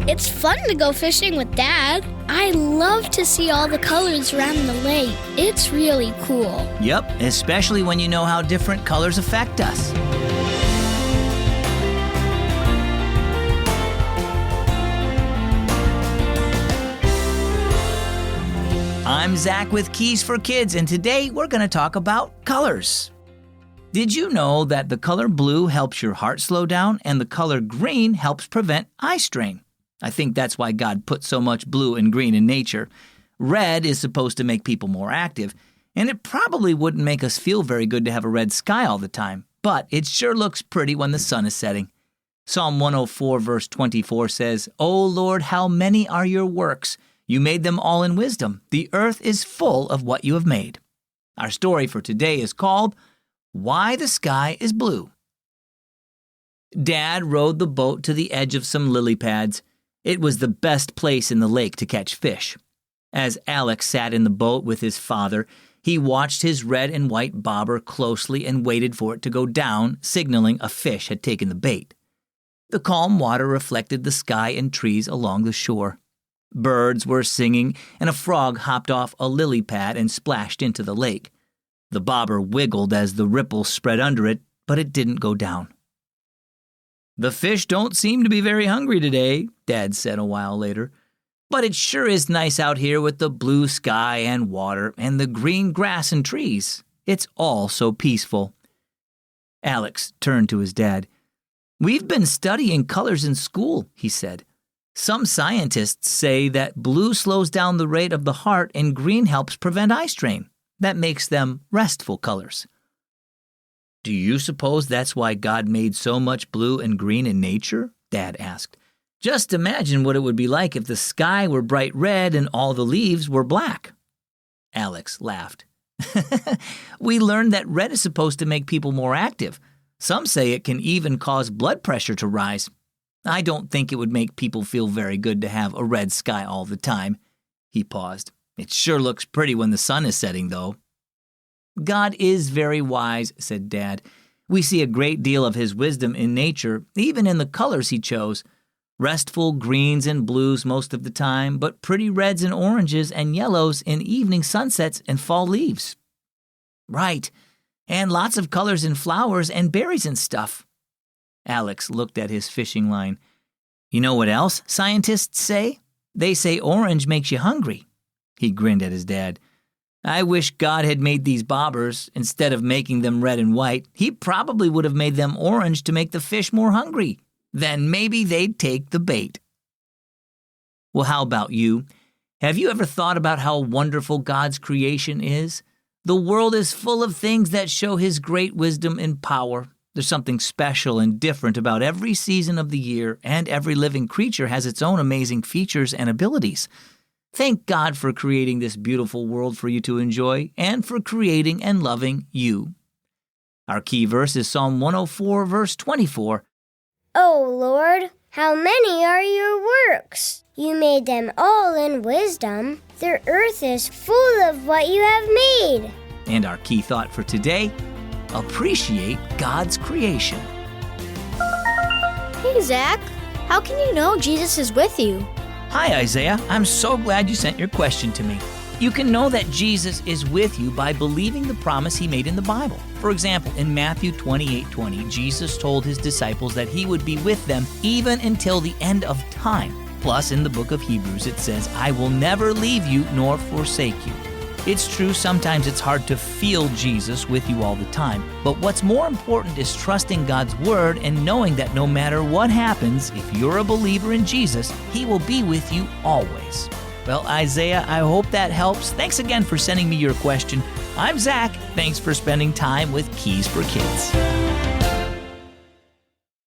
It's fun to go fishing with Dad. I love to see all the colors around the lake. It's really cool. Yep, especially when you know how different colors affect us. I'm Zach with Keys for Kids, and today we're going to talk about colors. Did you know that the color blue helps your heart slow down and the color green helps prevent eye strain? I think that's why God put so much blue and green in nature. Red is supposed to make people more active, and it probably wouldn't make us feel very good to have a red sky all the time, but it sure looks pretty when the sun is setting. Psalm 104 verse 24 says, "O Lord, how many are your works? You made them all in wisdom. The earth is full of what you have made." Our story for today is called Why the Sky is Blue. Dad rowed the boat to the edge of some lily pads. It was the best place in the lake to catch fish. As Alex sat in the boat with his father, he watched his red and white bobber closely and waited for it to go down, signaling a fish had taken the bait. The calm water reflected the sky and trees along the shore. Birds were singing, and a frog hopped off a lily pad and splashed into the lake. The bobber wiggled as the ripples spread under it, but it didn't go down. "The fish don't seem to be very hungry today," Dad said a while later. "But it sure is nice out here with the blue sky and water and the green grass and trees. It's all so peaceful." Alex turned to his dad. "We've been studying colors in school," he said. "Some scientists say that blue slows down the rate of the heart and green helps prevent eye strain. That makes them restful colors." "Do you suppose that's why God made so much blue and green in nature?" Dad asked. "Just imagine what it would be like if the sky were bright red and all the leaves were black." Alex laughed. "We learned that red is supposed to make people more active. Some say it can even cause blood pressure to rise. I don't think it would make people feel very good to have a red sky all the time." He paused. "It sure looks pretty when the sun is setting, though." "God is very wise," said Dad. "We see a great deal of his wisdom in nature, even in the colors he chose. Restful greens and blues most of the time, but pretty reds and oranges and yellows in evening sunsets and fall leaves." "Right, and lots of colors in flowers and berries and stuff." Alex looked at his fishing line. "You know what else scientists say? They say orange makes you hungry." He grinned at his dad. "I wish God had made these bobbers instead of making them red and white. He probably would have made them orange to make the fish more hungry. Then maybe they'd take the bait." Well, how about you? Have you ever thought about how wonderful God's creation is? The world is full of things that show his great wisdom and power. There's something special and different about every season of the year, and every living creature has its own amazing features and abilities. Thank God for creating this beautiful world for you to enjoy, and for creating and loving you. Our key verse is Psalm 104, verse 24. "O Lord, how many are your works? You made them all in wisdom. The earth is full of what you have made." And our key thought for today, appreciate God's creation. Hey, Zach, how can you know Jesus is with you? Hi, Isaiah. I'm so glad you sent your question to me. You can know that Jesus is with you by believing the promise he made in the Bible. For example, in Matthew 28:20, Jesus told his disciples that he would be with them even until the end of time. Plus, in the book of Hebrews, it says, "I will never leave you nor forsake you." It's true, sometimes it's hard to feel Jesus with you all the time. But what's more important is trusting God's word and knowing that no matter what happens, if you're a believer in Jesus, he will be with you always. Well, Isaiah, I hope that helps. Thanks again for sending me your question. I'm Zach. Thanks for spending time with Keys for Kids.